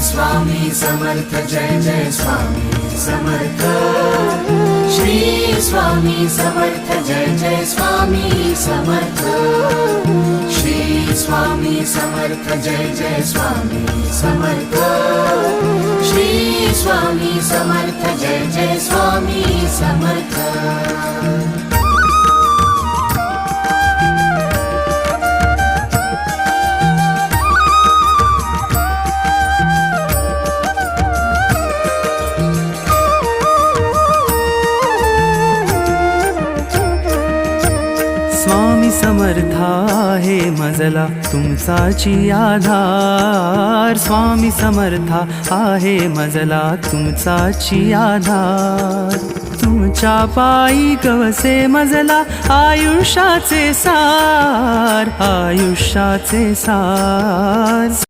स्वामी समर्थ जय जय स्वामी समर्थ श्री स्वामी समर्थ जय जय स्वामी समर्थ श्री स्वामी समर्थ जय जय स्वामी समर्थ श्री स्वामी समर्थ जय जय स्वामी समर्थ स्वामी समर्था आहे मजला तुमचाची आधार स्वामी समर्था आहे मजला तुमचाची आधार तुमच्या पायी गवसे मजला आयुष्याचे सार आयुष्याचे सार